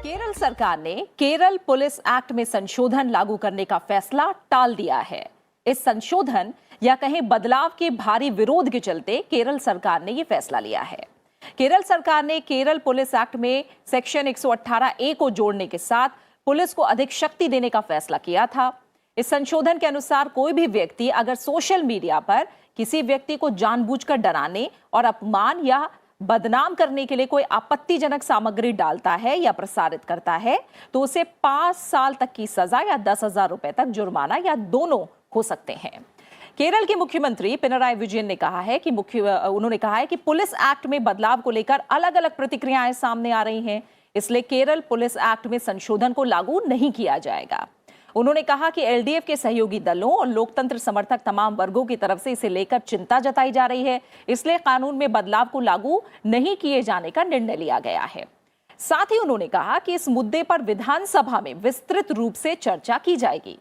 केरल सरकार ने Kerala police act में संशोधन लागू करने का फैसला टाल दिया है। इस संशोधन या कहें बदलाव के भारी विरोध के चलते केरल सरकार ने यह फैसला लिया है। केरल सरकार ने केरल पुलिस एक्ट में सेक्शन 118A को जोड़ने के साथ पुलिस को अधिक शक्ति देने का फैसला किया था। इस संशोधन के अनुसार कोई भी व्यक्ति अगर सोशल मीडिया पर किसी व्यक्ति को जानबूझकर डराने और अपमान या बदनाम करने के लिए कोई आपत्तिजनक सामग्री डालता है या प्रसारित करता है तो उसे 5 साल तक की सजा या 10,000 रुपए तक जुर्माना या दोनों हो सकते हैं। केरल के मुख्यमंत्री पिनराई विजयन ने कहा है कि उन्होंने कहा है कि पुलिस एक्ट में बदलाव को लेकर अलग अलग प्रतिक्रियाएं सामने आ रही हैं, इसलिए केरल पुलिस एक्ट में संशोधन को लागू नहीं किया जाएगा। उन्होंने कहा कि एलडीएफ के सहयोगी दलों और लोकतंत्र समर्थक तमाम वर्गों की तरफ से इसे लेकर चिंता जताई जा रही है, इसलिए कानून में बदलाव को लागू नहीं किए जाने का निर्णय लिया गया है। साथ ही उन्होंने कहा कि इस मुद्दे पर विधानसभा में विस्तृत रूप से चर्चा की जाएगी।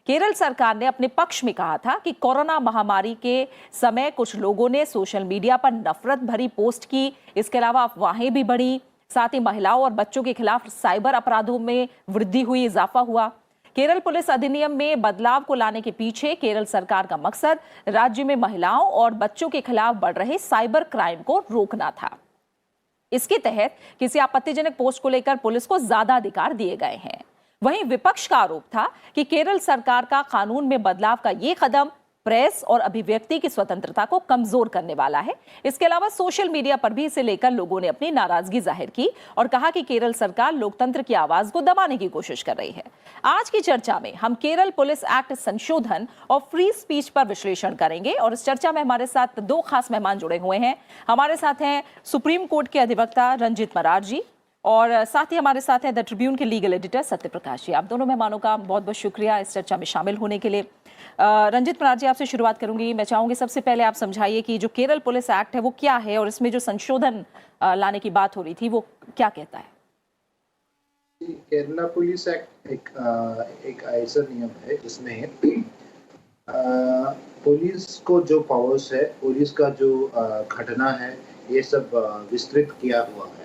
केरल सरकार ने अपने पक्ष में कहा था कि कोरोना महामारी के समय कुछ लोगों ने सोशल मीडिया पर नफरत भरी पोस्ट की, इसके अलावा अफवाहें भी बढ़ी, साथ ही महिलाओं और बच्चों के खिलाफ साइबर अपराधों में वृद्धि हुई, इजाफा हुआ। केरल पुलिस अधिनियम में बदलाव को लाने के पीछे केरल सरकार का मकसद राज्य में महिलाओं और बच्चों के खिलाफ बढ़ रहे साइबर क्राइम को रोकना था। इसके तहत किसी आपत्तिजनक पोस्ट को लेकर पुलिस को ज्यादा अधिकार दिए गए हैं। वहीं विपक्ष का आरोप था कि केरल सरकार का कानून में बदलाव का ये कदम प्रेस और अभिव्यक्ति की स्वतंत्रता को कमजोर करने वाला है। इसके अलावा सोशल मीडिया पर भी इसे लेकर लोगों ने अपनी नाराजगी जाहिर की और कहा कि केरल सरकार लोकतंत्र की आवाज को दबाने की कोशिश कर रही है। आज की चर्चा में हम केरल पुलिस एक्ट संशोधन और फ्री स्पीच पर विश्लेषण करेंगे और इस चर्चा में हमारे साथ 2 खास मेहमान जुड़े हुए हैं। हमारे साथ हैं सुप्रीम कोर्ट के अधिवक्ता रंजित मरार जी और साथ ही हमारे साथ हैं द ट्रिब्यून के लीगल एडिटर सत्यप्रकाश जी। आप दोनों मेहमानों का बहुत बहुत शुक्रिया इस चर्चा में शामिल होने के लिए। रंजित मरार जी, आपसे शुरुआत करूंगी। मैं चाहूंगी सबसे पहले आप समझाइए कि जो केरल पुलिस एक्ट है वो क्या है और इसमें जो संशोधन लाने की बात हो रही थी वो क्या कहता है। केरला पुलिस एक्ट एक ऐसा नियम है जिसमें पुलिस को जो पावर्स है, पुलिस का जो घटना है, ये सब विस्तृत किया हुआ है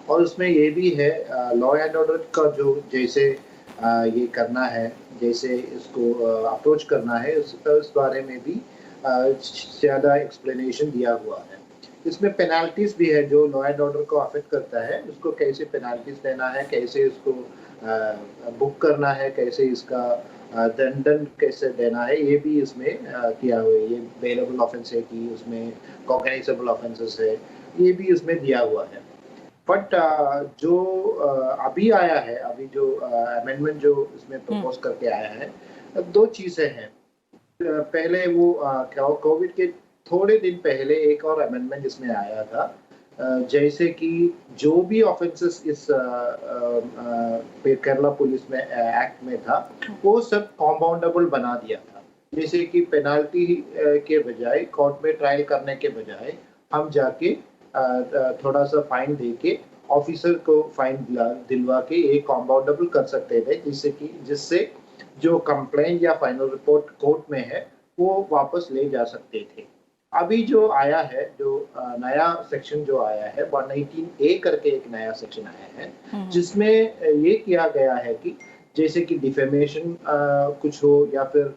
और उसमें ये भी है लॉ एंड ऑर्डर का जो जैसे ये करना है, जैसे इसको अप्रोच करना है, उस बारे में भी ज़्यादा एक्सप्लेनेशन दिया हुआ है। इसमें पेनाल्टीज भी है जो लॉ एंड ऑर्डर को अफेक्ट करता है, उसको कैसे पेनाल्टीज देना है, कैसे इसको बुक करना है, कैसे इसका दंडन कैसे देना है, ये भी इसमें किया हुआ है। ये बेलेबल ऑफेंस है कि उसमें कॉग्नाइजेबल ऑफेंसेस है, ये भी उसमें दिया हुआ है। बट जो अभी आया है, अभी जो अमेंडमेंट जो इसमें प्रपोज करके आया है, 2 चीज़ें हैं। पहले वो कोविड के थोड़े दिन पहले एक और अमेंडमेंट इसमें आया था, जैसे कि जो भी ऑफेंसेस इस केरला पुलिस में एक्ट में था वो सब कॉम्पाउंडेबल बना दिया था। जैसे कि पेनाल्टी के बजाय, कोर्ट में ट्रायल करने के बजाय हम जाके थोड़ा सा फाइन दे के ऑफिसर को फाइन दिलवा के एक कॉम्पाउंडेबल कर सकते थे, जिससे जो कंप्लेंट या फाइनल रिपोर्ट कोर्ट में है वो वापस ले जा सकते थे। अभी जो आया है, जो नया सेक्शन जो आया है 118A करके एक नया सेक्शन आया है, जिसमें ये किया गया है कि जैसे कि डिफेमेशन कुछ हो या फिर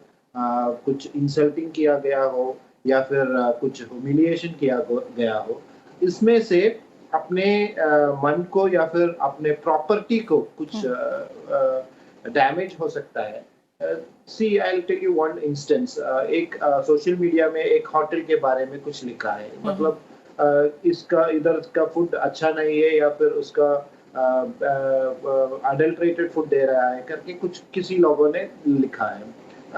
कुछ इंसल्टिंग किया गया हो या फिर कुछ ह्यूमिलिएशन किया गया हो, इसमें से अपने मन को या फिर अपने प्रॉपर्टी को कुछ डैमेज हो सकता है। See I will tell you one instance. एक सोशल मीडिया में एक होटल के बारे में कुछ लिखा है, मतलब इसका इधर का फूड अच्छा नहीं है या फिर उसका अडल्ट्रेटेड फूड दे रहा है करके कुछ किसी लोगों ने लिखा है,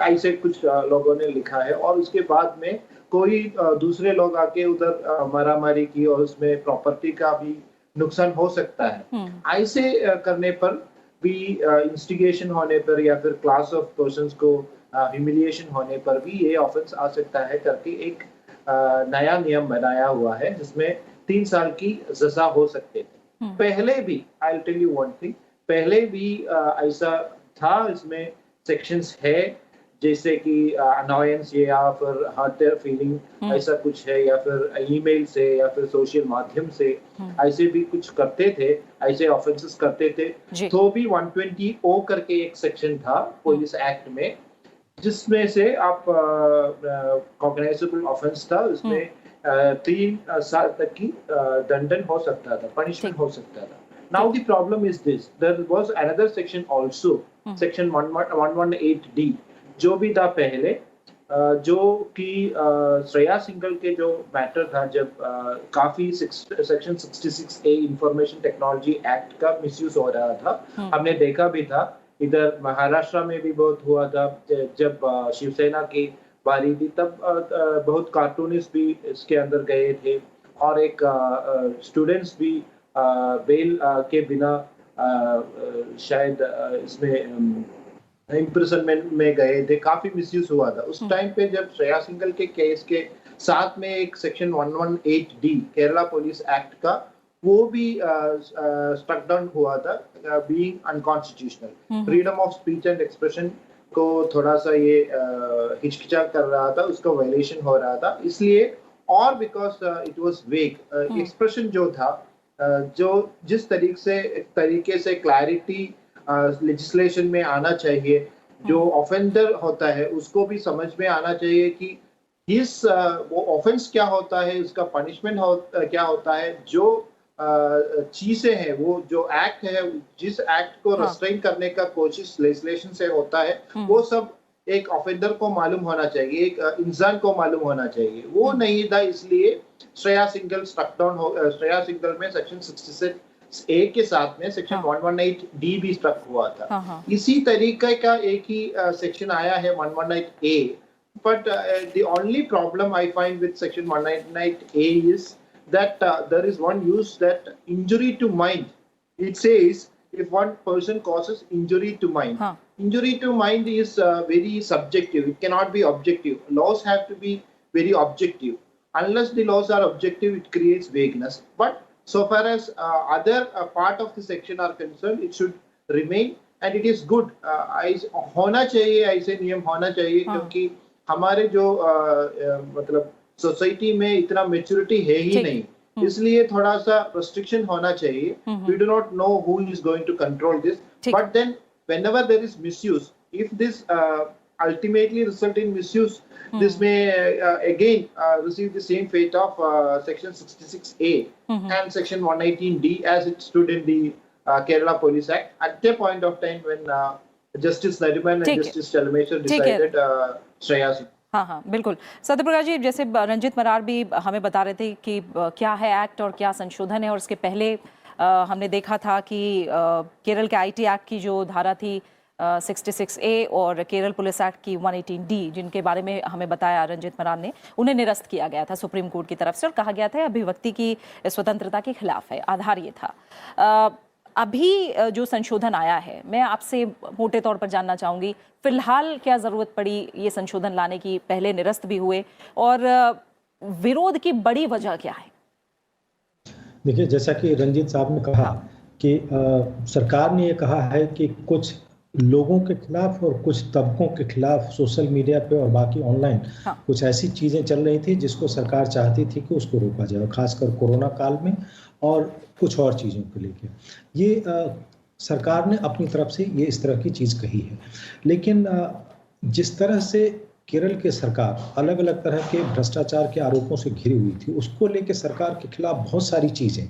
ऐसे कुछ लोगों ने लिखा है और उसके बाद में कोई दूसरे लोग आके उधर मारामारी की और उसमें प्रॉपर्टी का भी नुकसान हो सकता है। ऐसे करने पर भी इंस्टिगेशन होने पर या फिर क्लास ऑफ पर्संस को ह्यूमिलिएशन होने पर भी ये ऑफेंस आ सकता है करके एक नया नियम बनाया हुआ है जिसमें 3 साल की सजा हो सकते थे। पहले भी I will tell you one thing, पहले भी ऐसा था, इसमें सेक्शंस है जैसे कि अनॉयंस या फिर हर्ट फीलिंग ऐसा कुछ है, या फिर ईमेल से या फिर सोशल माध्यम से ऐसे भी कुछ करते थे, ऐसे ऑफेंसेस करते थे, तो भी 120 ओ करके एक सेक्शन था पुलिस एक्ट में, जिसमें से आप कॉग्नाइजेबल ऑफेंस था, उसमें 3 साल तक की दंडन हो सकता था, पनिशमेंट हो सकता था। Now the problem is this: there was another section also, section 118D, जो भी था पहले, जो कि श्रेया सिंघल के जो मैटर था, जब काफी section 66A information technology act का मिसयूज हो रहा था, हमने देखा भी था, इधर महाराष्ट्र में भी बहुत हुआ था, जब शिवसेना की बारी थी, तब बहुत कार्टूनिस्ट भी इसके अंदर गए थे, और एक स्टूडेंट्स भी बेल के बिना शायद इसमें इम्प्रिजनमेंट में गए थे, काफी मिसयूज हुआ था उस टाइम पे, जब श्रेया सिंघल के केस के साथ में एक section 118D Kerala police act का वो भी स्ट्रक डाउन हुआ था, being unconstitutional. Freedom of speech and expression को थोड़ा सा ये हिचकिचा कर रहा था, उसका वायलेशन हो रहा था, इसलिए, और बिकॉज इट वाज वेग एक्सप्रेशन जो था, जो जिस तरीके से क्लैरिटी लेजिस्लेशन में आना चाहिए, जो ऑफेंडर होता है उसको भी समझ में आना चाहिए कि इस वो ऑफेंस क्या होता है, उसका पनिशमेंट क्या होता है, जो चीजें हैं, वो जो एक्ट है, जिस एक्ट को रेस्ट्रेन करने का कोशिश लेजिस्लेशन से होता है, वो सब एक ऑफेंडर को मालूम होना चाहिए, एक इंसान को मालूम होना चाहिए, वो नहीं था, इसलिए श्रेया सिंघल स्ट्रक डाउन हो, श्रेया सिंघल में सेक्शन 66A के साथ में सेक्शन 118D भी स्ट्रक हुआ था। इसी तरीके का एक ही सेक्शन आया है 118A, but the only problem I find with section 118A is that there is one use, that injury to mind. It says if one person causes injury to mind. Injury to mind is very subjective. It cannot be objective. Laws have to be very objective. Unless the laws are objective, it creates vagueness. But so far as other part of the section are concerned, it should remain, and it is good. होना चाहिए, ऐसे नियम होना चाहिए, क्योंकि हमारे जो मतलब सोसाइटी में इतना मेच्योरिटी है ही नहीं, इसलिए थोड़ा सा restriction होना चाहिए. We do not know who is going to control this, but then whenever there is misuse, if this ultimately result in misuse, this may again receive the same fate of section 66A and section 118D as it stood in the Kerala Police Act at the point of time when Justice Nariman and Justice Chalmeshwar decided Shreya Singh. हाँ, बिल्कुल। सत्यप्रकाश जी, जैसे रंजित मरार भी हमें बता रहे थे कि क्या है एक्ट और क्या संशोधन है, और इसके पहले हमने देखा था कि केरल के IT एक्ट की जो धारा थी 66A और केरल पुलिस एक्ट की 118D, जिनके बारे में हमें बताया रंजित मरार ने, उन्हें निरस्त किया गया था सुप्रीम कोर्ट की तरफ से, और कहा गया था अभिव्यक्ति की स्वतंत्रता के खिलाफ है। आधार ये था। अभी जो संशोधन आया है, मैं आपसे मोटे तौर पर जानना चाहूंगी, फिलहाल क्या जरूरत पड़ी ये संशोधन लाने की, पहले निरस्त भी हुए, और विरोध की बड़ी वजह क्या है? देखिए, जैसा कि रंजीत साहब ने कहा कि सरकार ने ये कहा है कि कुछ लोगों के खिलाफ और कुछ तबकों के खिलाफ सोशल मीडिया पे और बाकी ऑनलाइन कुछ ऐसी चीज़ें चल रही थी जिसको सरकार चाहती थी कि उसको रोका जाए, खासकर कोरोना काल में और कुछ और चीज़ों को लेके। ये सरकार ने अपनी तरफ से ये इस तरह की चीज़ कही है, लेकिन जिस तरह से केरल के सरकार अलग अलग तरह के भ्रष्टाचार के आरोपों से घिरी हुई थी, उसको लेके सरकार के खिलाफ बहुत सारी चीज़ें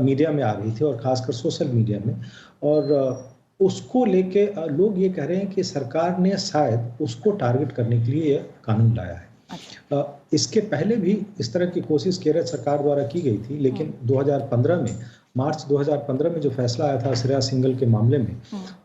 मीडिया में आ रही थी, और खासकर सोशल मीडिया में, और उसको लेके लोग ये कह रहे हैं कि सरकार ने शायद उसको टारगेट करने के लिए कानून लाया है। इसके पहले भी इस तरह की कोशिश केरल सरकार द्वारा की गई थी, लेकिन 2015 में, मार्च 2015 में जो फैसला आया था श्रेया सिंघल के मामले में,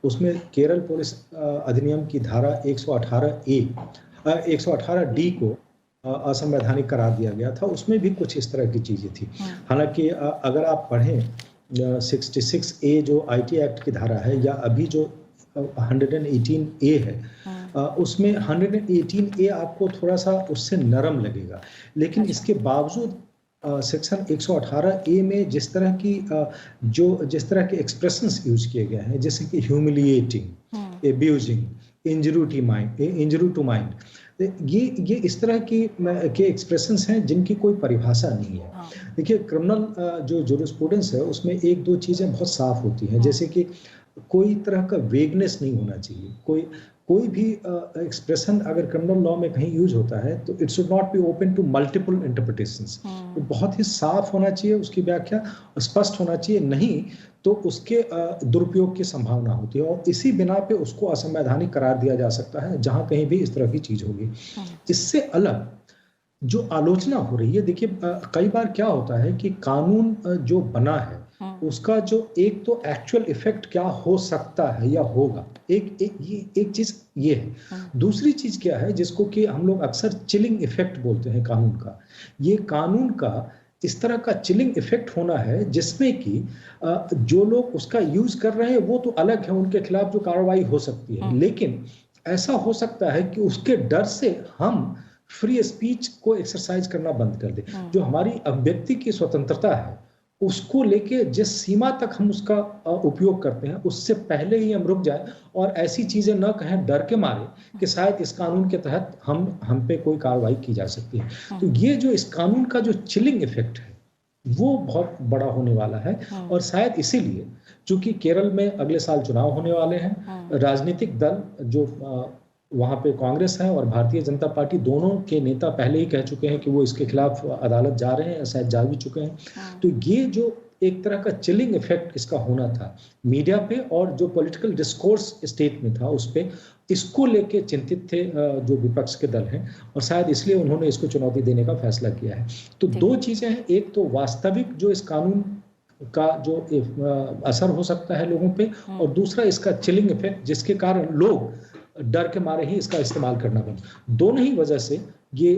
उसमें केरल पुलिस अधिनियम की धारा 118D को असंवैधानिक करार दिया गया था। उसमें भी कुछ इस तरह की चीज़ें थी। हालांकि अगर आप पढ़ें 66A जो IT एक्ट की धारा है, या अभी जो 118A है, उसमें 118A आपको थोड़ा सा उससे नरम लगेगा, लेकिन इसके बावजूद सेक्शन 118A में जिस तरह के एक्सप्रेशंस यूज किए गए हैं, जैसे कि humiliating, abusing, injury to mind, ये इस तरह के एक्सप्रेशंस हैं जिनकी कोई परिभाषा नहीं है। देखिए, क्रिमिनल जो जूरिस्प्रूडेंस है उसमें एक दो चीजें बहुत साफ होती हैं, जैसे कि कोई तरह का वेगनेस नहीं होना चाहिए। कोई भी एक्सप्रेशन अगर क्रिमिनल लॉ में कहीं यूज होता है तो it should not be open to multiple interpretations. वो बहुत ही साफ होना चाहिए, उसकी व्याख्या स्पष्ट होना चाहिए, नहीं तो उसके दुरुपयोग की संभावना होती है और इसी बिना पे उसको असंवैधानिक करार दिया जा सकता है जहां कहीं भी इस तरह की चीज होगी। इससे अलग जो आलोचना हो रही है, देखिए कई बार क्या होता है कि कानून जो बना है उसका जो एक तो एक्चुअल इफेक्ट क्या हो सकता है या होगा, एक चीज ये है। दूसरी चीज क्या है जिसको कि हम लोग अक्सर चिलिंग इफेक्ट बोलते हैं कानून का। ये कानून का इस तरह का चिलिंग इफेक्ट होना है जिसमें कि जो लोग उसका यूज कर रहे हैं वो तो अलग है, उनके खिलाफ जो कार्रवाई हो सकती है, लेकिन ऐसा हो सकता है कि उसके डर से हम फ्री स्पीच को एक्सरसाइज करना बंद कर दें। जो हमारी अभिव्यक्ति की स्वतंत्रता है उसको लेके जिस सीमा तक हम उसका उपयोग करते हैं उससे पहले ही हम रुक जाए और ऐसी चीजें न कहें डर के मारे कि शायद इस कानून के तहत हम पे कोई कार्रवाई की जा सकती है। तो ये जो इस कानून का जो चिलिंग इफेक्ट है वो बहुत बड़ा होने वाला है और शायद इसीलिए चूंकि केरल में अगले साल चुनाव होने वाले हैं, राजनीतिक दल जो वहां पे कांग्रेस है और भारतीय जनता पार्टी दोनों के नेता पहले ही कह चुके हैं कि वो इसके खिलाफ अदालत जा रहे हैं, शायद जा भी चुके हैं। तो ये जो एक तरह का चिलिंग इफेक्ट इसका होना था मीडिया पे और जो पॉलिटिकल डिस्कोर्स स्टेट में था उस पे, इसको लेके चिंतित थे जो विपक्ष के दल हैं और शायद इसलिए उन्होंने इसको चुनौती देने का फैसला किया है। तो दो चीजें हैं, एक तो वास्तविक जो इस कानून का जो असर हो सकता है लोगों पे और दूसरा इसका चिलिंग इफेक्ट जिसके कारण लोग डर के मारे ही इसका इस्तेमाल करना बंद। दोनों ही वजह से ये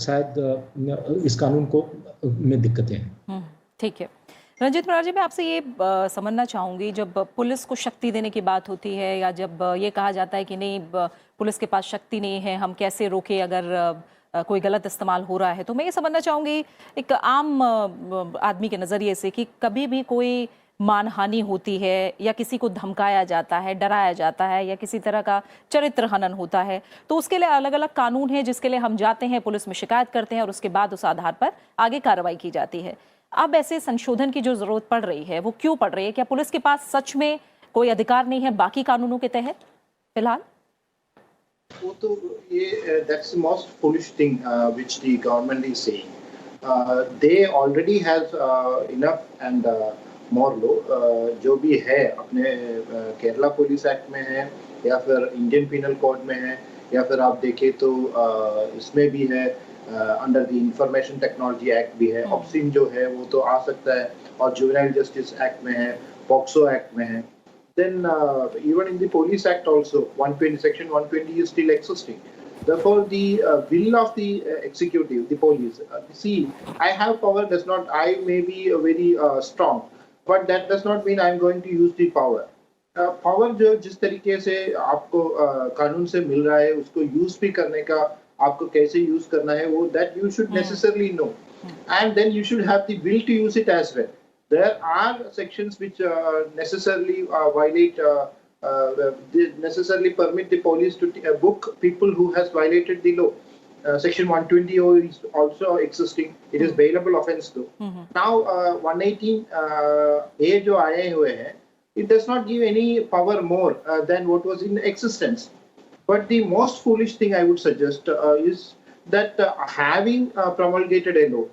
शायद इस कानून को में दिक्कतें हैं। ठीक है रंजीत मरार जी, मैं आपसे ये समझना चाहूंगी, जब पुलिस को शक्ति देने की बात होती है या जब ये कहा जाता है कि नहीं पुलिस के पास शक्ति नहीं है, हम कैसे रोके अगर कोई गलत इस्तेमाल हो रहा है, तो मैं ये समझना चाहूंगी एक आम आदमी के नजरिए से कि कभी भी कोई मानहानि होती है या किसी को धमकाया जाता है, डराया जाता है या किसी तरह का चरित्र हनन होता है, तो उसके लिए अलग अलग कानून है जिसके लिए हम जाते हैं, पुलिस में शिकायत करते हैं और उसके बाद उस आधार पर आगे कार्रवाई की जाती है। अब ऐसे संशोधन की जो जरूरत पड़ रही है वो क्यों पड़ रही है? क्या पुलिस के पास सच में कोई अधिकार नहीं है बाकी कानूनों के तहत फिलहाल? वो तो ये that's the most foolish thing which the government is saying. They already has enough and more लो जो भी है अपने केरला पुलिस एक्ट में है या फिर इंडियन पिनल कोड में है या फिर आप देखें तो इसमें भी है, under the information technology act भी है, ऑप्सिन जो है वो तो आ सकता है और जुवेनाइल जस्टिस एक्ट में है, पॉक्सो एक्ट में है। Then even in the police act also 120 section 120 is still existing. Therefore, the will of the executive, the police, see, I have power does not, I may be very strong, but that does not mean I am going to use the power. Power जो जिस तरीके से आपको कानून से मिल रहा है उसको यूज भी करने का आपको कैसे यूज करना है वो that you should necessarily know, and then you should have the will to use it as well. There are sections which necessarily violate, necessarily permit the police to book people who has violated the law. Section 120 is also existing. It is bailable offence though. Now 118 A जो आए हुए हैं, it does not give any power more than what was in existence. But the most foolish thing I would suggest is that having promulgated a law,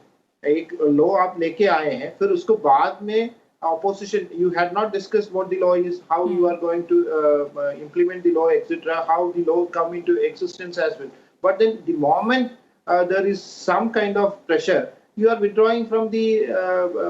एक law आप लेके आए हैं, फिर उसको बाद में opposition, you had not discussed what the law is, how you are going to implement the law, etc., how the law come into existence as well. But then the moment there is some kind of pressure, you are withdrawing from the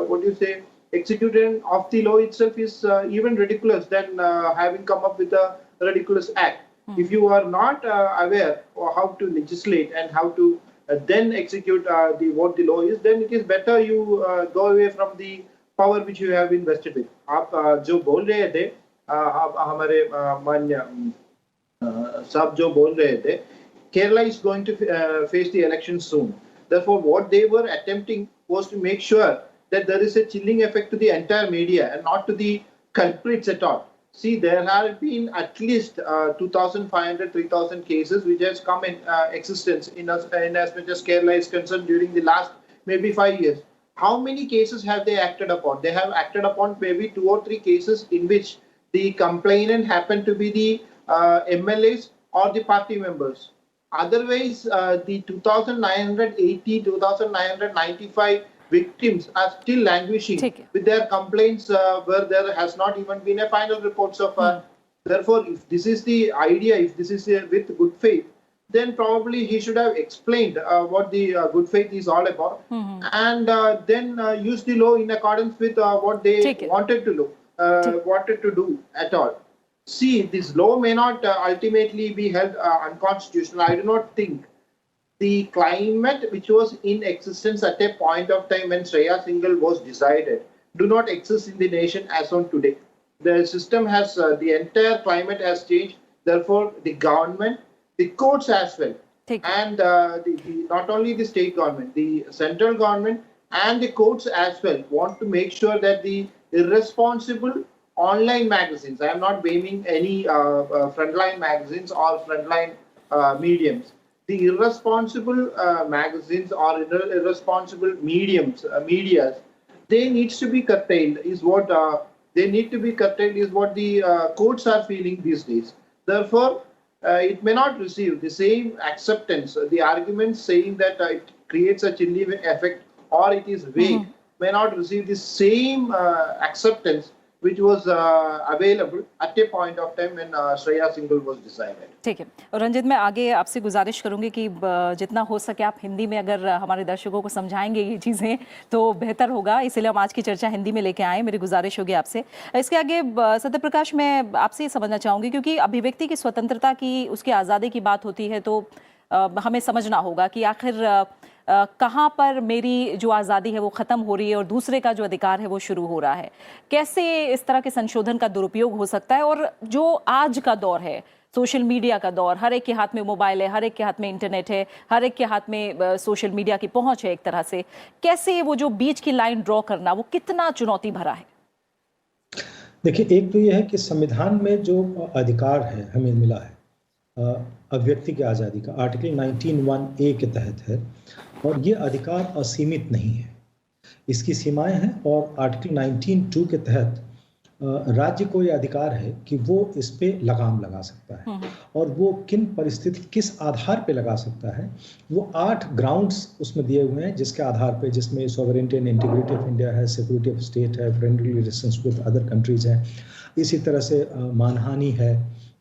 what do you say, execution of the law itself is even ridiculous than having come up with a ridiculous act. If you are not aware of how to legislate and how to then execute what the law is, then it is better you go away from the power which you have invested with. आप जो बोल रहे थे, हमारे मान्य साहब जो बोल रहे थे, Kerala is going to face the election soon. Therefore, what they were attempting was to make sure that there is a chilling effect to the entire media and not to the culprits at all. See, there have been at least 2,500, 3,000 cases which has come in existence in as much as Kerala is concerned during the last maybe 5 years. How many cases have they acted upon? They have acted upon maybe 2 or 3 cases in which the complainant happened to be the MLAs or the party members. Otherwise, the 2,980, 2,995 victims are still languishing with their complaints where there has not even been a final report so far. Therefore, if this is the idea, if this is with good faith, then probably he should have explained what the good faith is all about, and then use the law in accordance with what they wanted to do at all. See, this law may not ultimately be held unconstitutional. I do not think the climate which was in existence at a point of time when Shreya Singhal was decided do not exist in the nation as on today. The system has, the entire climate has changed. Therefore, the government, the courts as well, and not only the state government, the central government and the courts as well want to make sure that the irresponsible online magazines, I am not blaming any frontline magazines or frontline mediums, the irresponsible magazines or irresponsible medias, they needs to be curtailed is what the courts are feeling these days. Therefore, it may not receive the same acceptance. The arguments saying that it creates a chilling effect or it is vague may not receive the same acceptance which was available at a point of time when Shreya Singhal was decided. ठीक है। और रंजित, मैं आगे आपसे गुजारिश करूंगी कि जितना हो सके आप हिंदी में अगर हमारे दर्शकों को समझाएंगे ये चीज़ें तो बेहतर होगा, इसीलिए हम आज की चर्चा हिंदी में लेके आए। मेरी गुजारिश होगी आपसे। इसके आगे सत्यप्रकाश, मैं आपसे ये समझना चाहूँगी, क्योंकि अभिव्यक्ति की स्वतंत्रता की, उसकी आज़ादी की बात होती है तो हमें समझना होगा कि आखिर कहाँ पर मेरी जो आज़ादी है वो ख़त्म हो रही है और दूसरे का जो अधिकार है वो शुरू हो रहा है। कैसे इस तरह के संशोधन का दुरुपयोग हो सकता है? और जो आज का दौर है, सोशल मीडिया का दौर, हर एक के हाथ में मोबाइल है, हर एक के हाथ में इंटरनेट है, हर एक के हाथ में सोशल मीडिया की पहुंच है एक तरह से, कैसे वो जो बीच की लाइन ड्रॉ करना वो कितना चुनौती भरा है? देखिए, एक तो यह है कि संविधान में जो अधिकार है हमें मिला है अभिव्यक्ति की आज़ादी का, आर्टिकल 19(1)(a) के तहत है, और ये अधिकार असीमित नहीं है, इसकी सीमाएं हैं। और आर्टिकल 19(2) के तहत राज्य को ये अधिकार है कि वो इस पे लगाम लगा सकता है, और वो किन परिस्थिति, किस आधार पे लगा सकता है, वो 8 ग्राउंड्स उसमें दिए हुए हैं, जिसके आधार पे, जिसमें sovereignty and integrity of India है, सिक्योरिटी ऑफ स्टेट है, friendly relations with other countries है, इसी तरह से मानहानि है,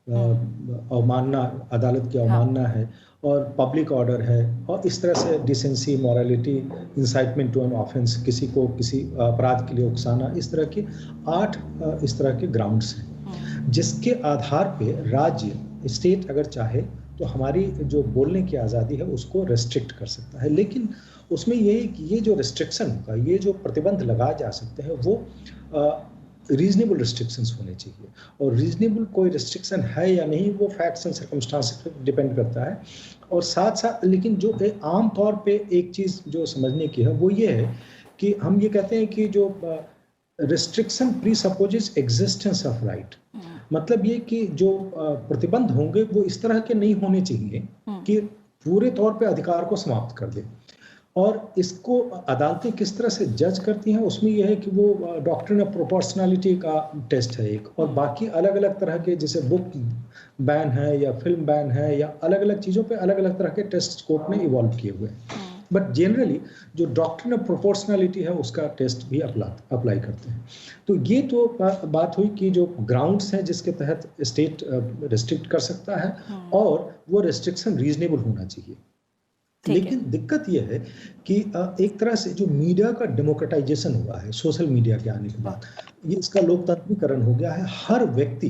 अवमानना, अदालत की अवमानना है, और पब्लिक ऑर्डर है, और इस तरह से decency, morality, incitement to an offence, किसी को किसी अपराध के लिए उकसाना, इस तरह के 8 इस तरह के ग्राउंड्स हैं, जिसके आधार पे राज्य, स्टेट अगर चाहे तो हमारी जो बोलने की आज़ादी है उसको रेस्ट्रिक्ट कर सकता है। लेकिन उसमें ये जो रेस्ट्रिक्शन होगा, ये जो प्रतिबंध लगाए जा सकते हैं, वो रीजनेबल रिस्ट्रिक्शंस होने चाहिए, और रीजनेबल कोई रिस्ट्रिक्शन है या नहीं वो फैक्ट्स एंड सर्कमस्टांसेस पे डिपेंड करता है। और साथ साथ लेकिन जो आम तौर पे एक चीज़ जो समझने की है वो ये है कि हम ये कहते हैं कि जो रिस्ट्रिक्शन प्रीसपोजेस एग्जिस्टेंस ऑफ राइट, मतलब ये कि जो प्रतिबंध होंगे वो इस तरह के नहीं होने चाहिए कि पूरे तौर पे अधिकार को समाप्त कर दे। और इसको अदालतें किस तरह से जज करती हैं उसमें यह है कि वो डॉक्ट्रिन ऑफ प्रोपोर्शनैलिटी का टेस्ट है एक, और बाकी अलग अलग तरह के, जैसे बुक बैन है या फिल्म बैन है या अलग अलग चीज़ों पे अलग अलग तरह के टेस्ट कोर्ट ने इवॉल्व किए हुए हैं। बट जनरली जो डॉक्ट्रिन ऑफ प्रोपोर्शनैलिटी है उसका टेस्ट भी अप्लाई करते हैं। तो ये तो बात हुई कि जो ग्राउंड्स हैं जिसके तहत स्टेट रिस्ट्रिक्ट कर सकता है, और वो रिस्ट्रिक्शन रीजनेबल होना चाहिए। लेकिन दिक्कत यह है कि एक तरह से जो मीडिया का डेमोक्रेटाइजेशन हुआ है सोशल मीडिया के आने के बाद, ये इसका लोकतांत्रिकरण हो गया है। हर व्यक्ति,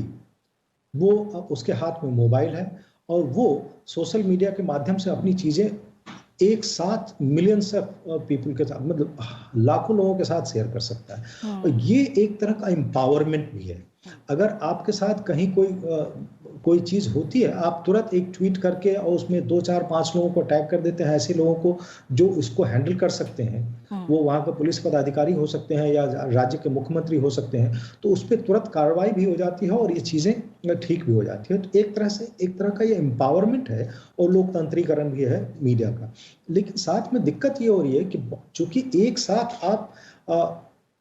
वो उसके हाथ में मोबाइल है और वो सोशल मीडिया के माध्यम से अपनी चीज़ें एक साथ मिलियंस ऑफ पीपल के साथ, मतलब लाखों लोगों के साथ शेयर कर सकता है। और ये एक तरह का एम्पावरमेंट भी है। अगर आपके साथ कहीं कोई कोई चीज़ होती है, आप तुरंत एक ट्वीट करके और उसमें 2, 4, 5 लोगों को टैग कर देते हैं, ऐसे लोगों को जो इसको हैंडल कर सकते हैं। वो वहाँ के पुलिस पदाधिकारी हो सकते हैं या राज्य के मुख्यमंत्री हो सकते हैं, तो उस पे तुरंत कार्रवाई भी हो जाती है और ये चीज़ें ठीक भी हो जाती है। तो एक तरह का ये एम्पावरमेंट है और लोकतंत्रीकरण भी है मीडिया का। लेकिन साथ में दिक्कत ये हो रही है कि चूँकि एक साथ आप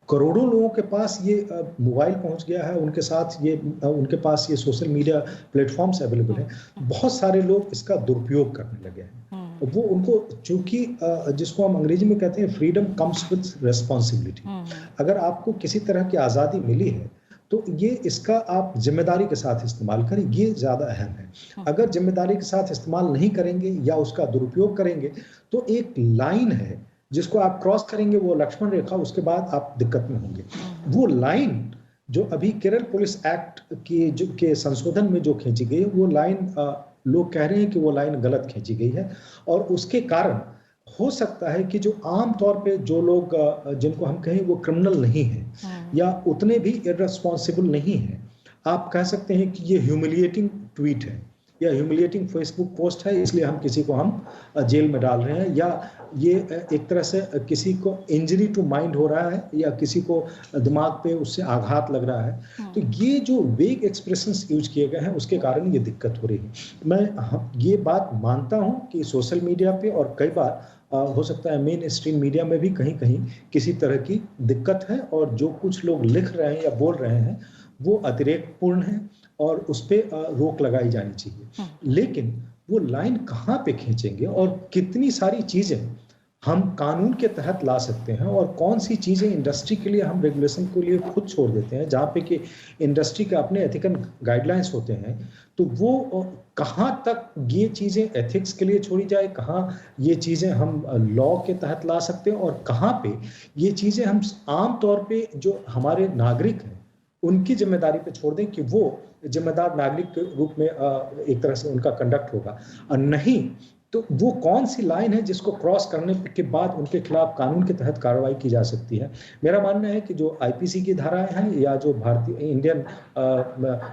करोड़ों लोगों के पास ये मोबाइल पहुंच गया है, उनके पास ये सोशल मीडिया प्लेटफॉर्म्स अवेलेबल हैं, बहुत सारे लोग इसका दुरुपयोग करने लगे हैं। वो उनको चूंकि जिसको हम अंग्रेजी में कहते हैं फ्रीडम कम्स विद रिस्पॉन्सिबिलिटी। अगर आपको किसी तरह की आज़ादी मिली है तो ये इसका आप जिम्मेदारी के साथ इस्तेमाल करें, ये ज़्यादा अहम है। अगर जिम्मेदारी के साथ इस्तेमाल नहीं करेंगे या उसका दुरुपयोग करेंगे तो एक लाइन है जिसको आप क्रॉस करेंगे, वो लक्ष्मण रेखा, उसके बाद आप दिक्कत में होंगे। वो लाइन जो अभी केरल पुलिस एक्ट के संशोधन में जो खींची गई है, वो लाइन लोग कह रहे हैं कि वो लाइन गलत खींची गई है और उसके कारण हो सकता है कि जो आम तौर पे जो लोग जिनको हम कहें वो क्रिमिनल नहीं है या उतने भी इररिस्पॉन्सिबल नहीं है, आप कह सकते हैं कि ये ह्यूमिलिएटिंग ट्वीट है या ह्यूमिलिएटिंग फेसबुक पोस्ट है, इसलिए हम किसी को हम जेल में डाल रहे हैं, या ये एक तरह से किसी को इंजरी टू माइंड हो रहा है या किसी को दिमाग पे उससे आघात लग रहा है। तो ये जो वेग एक्सप्रेशंस यूज किए गए हैं उसके कारण ये दिक्कत हो रही है। मैं ये बात मानता हूँ कि सोशल मीडिया पे और कई बार हो सकता है मेन स्ट्रीम मीडिया में भी कहीं कहीं किसी तरह की दिक्कत है और जो कुछ लोग लिख रहे हैं या बोल रहे हैं वो अतिरेकपूर्ण है और उस पर रोक लगाई जानी चाहिए। लेकिन वो लाइन कहाँ पे खींचेंगे और कितनी सारी चीज़ें हम कानून के तहत ला सकते हैं और कौन सी चीज़ें इंडस्ट्री के लिए हम रेगुलेशन के लिए खुद छोड़ देते हैं, जहाँ पे कि इंडस्ट्री के अपने एथिकल गाइडलाइंस होते हैं, तो वो कहाँ तक ये चीज़ें एथिक्स के लिए छोड़ी जाए, कहाँ ये चीज़ें हम लॉ के तहत ला सकते हैं और कहाँ पे ये चीज़ें हम आम तौर पे जो हमारे नागरिक हैं उनकी जिम्मेदारी पे छोड़ दें कि वो जिम्मेदार नागरिक के रूप में एक तरह से उनका कंडक्ट होगा, और नहीं तो वो कौन सी लाइन है जिसको क्रॉस करने के बाद उनके खिलाफ कानून के तहत कार्रवाई की जा सकती है। मेरा मानना है कि जो आईपीसी की धाराएं हैं या जो भारतीय इंडियन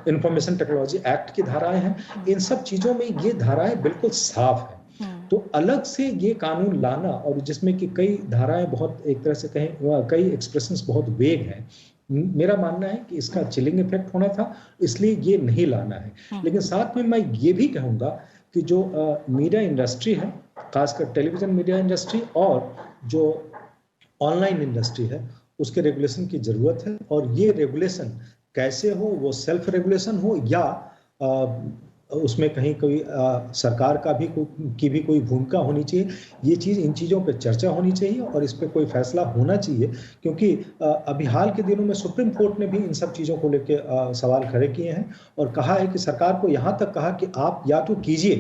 इंफॉर्मेशन टेक्नोलॉजी एक्ट की धाराएं हैं, इन सब चीज़ों में ये धाराएं बिल्कुल साफ है। तो अलग से ये कानून लाना और जिसमें कि कई धाराएं बहुत एक तरह से कहें कई एक्सप्रेशंस बहुत वेग हैं, मेरा मानना है कि इसका चिलिंग इफेक्ट होना था, इसलिए ये नहीं लाना है। लेकिन साथ में मैं ये भी कहूँगा कि जो मीडिया इंडस्ट्री है, खासकर टेलीविजन मीडिया इंडस्ट्री और जो ऑनलाइन इंडस्ट्री है, उसके रेगुलेशन की ज़रूरत है। और ये रेगुलेशन कैसे हो, वो सेल्फ रेगुलेशन हो या उसमें कहीं कोई सरकार की भी कोई भूमिका होनी चाहिए, ये चीज़ इन चीज़ों पे चर्चा होनी चाहिए और इस पे कोई फैसला होना चाहिए। क्योंकि अभी हाल के दिनों में सुप्रीम कोर्ट ने भी इन सब चीज़ों को लेके सवाल खड़े किए हैं और कहा है कि सरकार को यहाँ तक कहा कि आप या तो कीजिए,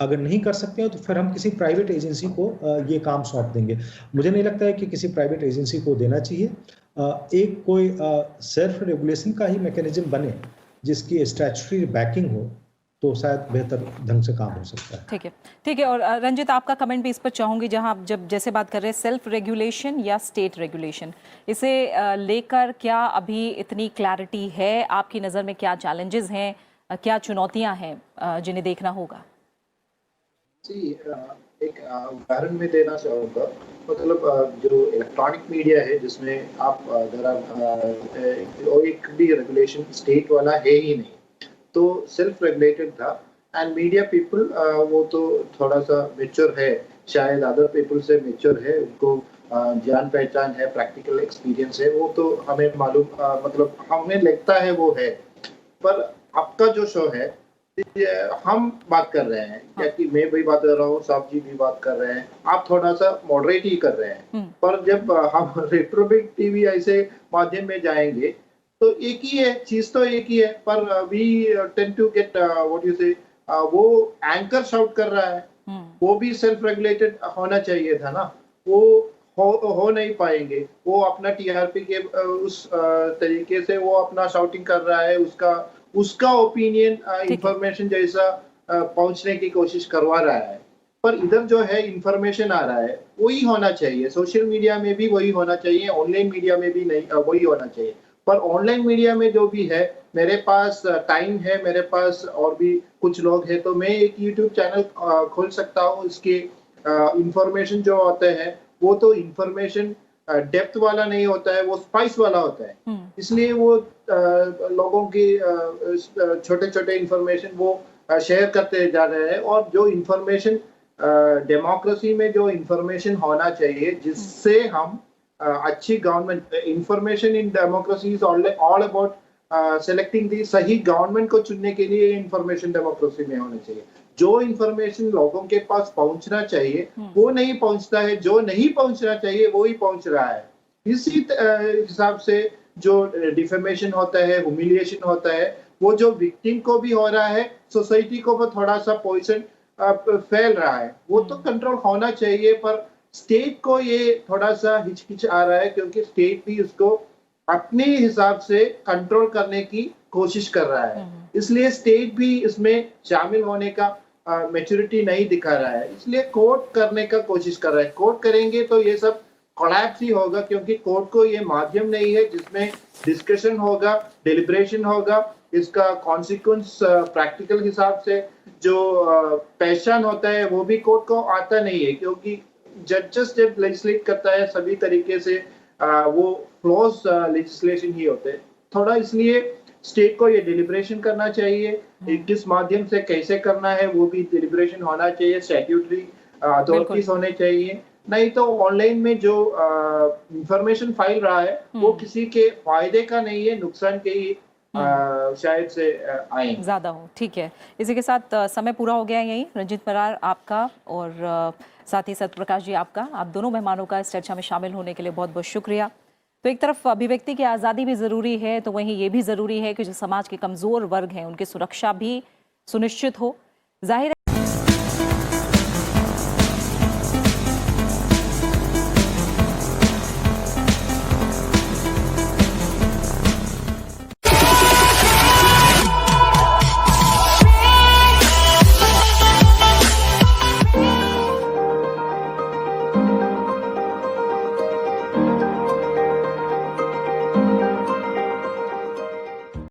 अगर नहीं कर सकते हो तो फिर हम किसी प्राइवेट एजेंसी को ये काम सौंप देंगे। मुझे नहीं लगता है कि किसी प्राइवेट एजेंसी को देना चाहिए। एक कोई सेल्फ रेगुलेशन का ही मैकेनिज्म बने जिसकी स्टैट्यूटरी बैकिंग हो तो शायद बेहतर ढंग से काम हो सकता है। ठीक है। और रंजित, आपका कमेंट भी इस पर चाहूंगी, जहां आप जब जैसे बात कर रहे हैं सेल्फ रेगुलेशन या स्टेट रेगुलेशन, इसे लेकर क्या अभी इतनी क्लैरिटी है? आपकी नज़र में क्या चैलेंजेस हैं, क्या चुनौतियां हैं जिन्हें देखना होगा? जी, एक उदाहरण में देना चाहूँगा। मतलब जो इलेक्ट्रॉनिक मीडिया है जिसमें आप एक भी रेगुलेशन स्टेट वाला है ही नहीं, तो सेल्फ रेगुलेटेड था। एंड मीडिया पीपल वो तो थोड़ा सा मेच्योर है, शायद अदर पीपल से मेच्योर है, उनको जान पहचान है, प्रैक्टिकल एक्सपीरियंस है, वो तो हमें मालूम मतलब हमें लगता है वो है। पर आपका जो शो है, हम बात कर रहे हैं या कि मैं भी बात कर रहा हूँ, साहब जी भी बात कर रहे हैं, आप थोड़ा सा मॉडरेट ही कर रहे हैं। पर जब हम रेट्रोबिक टीवी ऐसे माध्यम में जाएंगे तो एक ही है, चीज तो एक ही है, पर we tend to get what you say, वो एंकर शाउट कर रहा है, वो भी सेल्फ रेगुलेटेड होना चाहिए था ना, वो हो नहीं पाएंगे। वो अपना टीआरपी के उस तरीके से वो अपना शाउटिंग कर रहा है, उसका ओपिनियन इंफॉर्मेशन जैसा पहुंचने की कोशिश करवा रहा है। पर इधर जो है इंफॉर्मेशन आ रहा है वही होना चाहिए, सोशल मीडिया में भी वही होना चाहिए, ऑनलाइन मीडिया में भी नहीं वही होना चाहिए। पर ऑनलाइन मीडिया में जो भी है, मेरे पास टाइम है, मेरे पास और भी कुछ लोग हैं, तो मैं एक यूट्यूब चैनल खोल सकता हूँ। इसके इंफॉर्मेशन जो होते हैं वो तो इंफॉर्मेशन डेप्थ वाला नहीं होता है, वो स्पाइस वाला होता है। इसलिए वो लोगों की छोटे छोटे इंफॉर्मेशन वो शेयर करते जा रहे हैं। और जो इंफॉर्मेशन डेमोक्रेसी में जो इंफॉर्मेशन होना चाहिए, जिससे हम अच्छी government, information in democracy is all about selecting the, सही गवर्नमेंट को चुनने के लिए इंफॉर्मेशन डेमोक्रेसी में होना चाहिए। जो इंफॉर्मेशन लोगों के पास पहुंचना चाहिए वो नहीं पहुंचता है, जो नहीं पहुंचना चाहिए वो ही पहुंच रहा है। इसी हिसाब से जो डिफेमेशन होता है, ह्यूमिलिएशन होता है, वो जो विक्टिम को भी हो रहा है, सोसाइटी को भी थोड़ा सा पॉइजन फैल रहा है। वो तो कंट्रोल होना चाहिए, पर स्टेट को ये थोड़ा सा हिचकिच आ रहा है, क्योंकि स्टेट भी उसको अपने हिसाब से कंट्रोल करने की कोशिश कर रहा है। इसलिए स्टेट भी इसमें शामिल होने का मैच्योरिटी नहीं दिखा रहा है, इसलिए कोर्ट करने का कोशिश कर रहा है। कोर्ट करेंगे तो ये सब कोलैप्स ही होगा, क्योंकि कोर्ट को ये माध्यम नहीं है जिसमें डिस्कशन होगा, डिलिब्रेशन होगा, इसका कॉन्सिक्वेंस प्रैक्टिकल हिसाब से जो पहचान होता है वो भी कोर्ट को आता नहीं है, क्योंकि जजेस जब लेजिस्लेट करता है सभी तरीके से वो फ्लॉज लेजिस्लेशन ही होते हैं थोड़ा। इसलिए स्टेट को ये डिलिब्रेशन करना चाहिए, किस माध्यम से कैसे करना है वो भी डिलिब्रेशन होना चाहिए, स्टैट्यूटरी अथॉरिटीज होने चाहिए। नहीं तो ऑनलाइन में जो इंफॉर्मेशन फैल रहा है वो किसी के फायदे का नहीं है, नुकसान के ही शायद से आए ज्यादा हो। ठीक है, इसी के साथ समय पूरा हो गया है। यही रंजीत बरार आपका और साथ ही सत्यप्रकाश जी आपका, आप दोनों मेहमानों का इस चर्चा में शामिल होने के लिए बहुत बहुत शुक्रिया। तो एक तरफ अभिव्यक्ति की आज़ादी भी ज़रूरी है, तो वहीं ये भी ज़रूरी है कि जो समाज के कमज़ोर वर्ग हैं उनकी सुरक्षा भी सुनिश्चित हो। जाहिर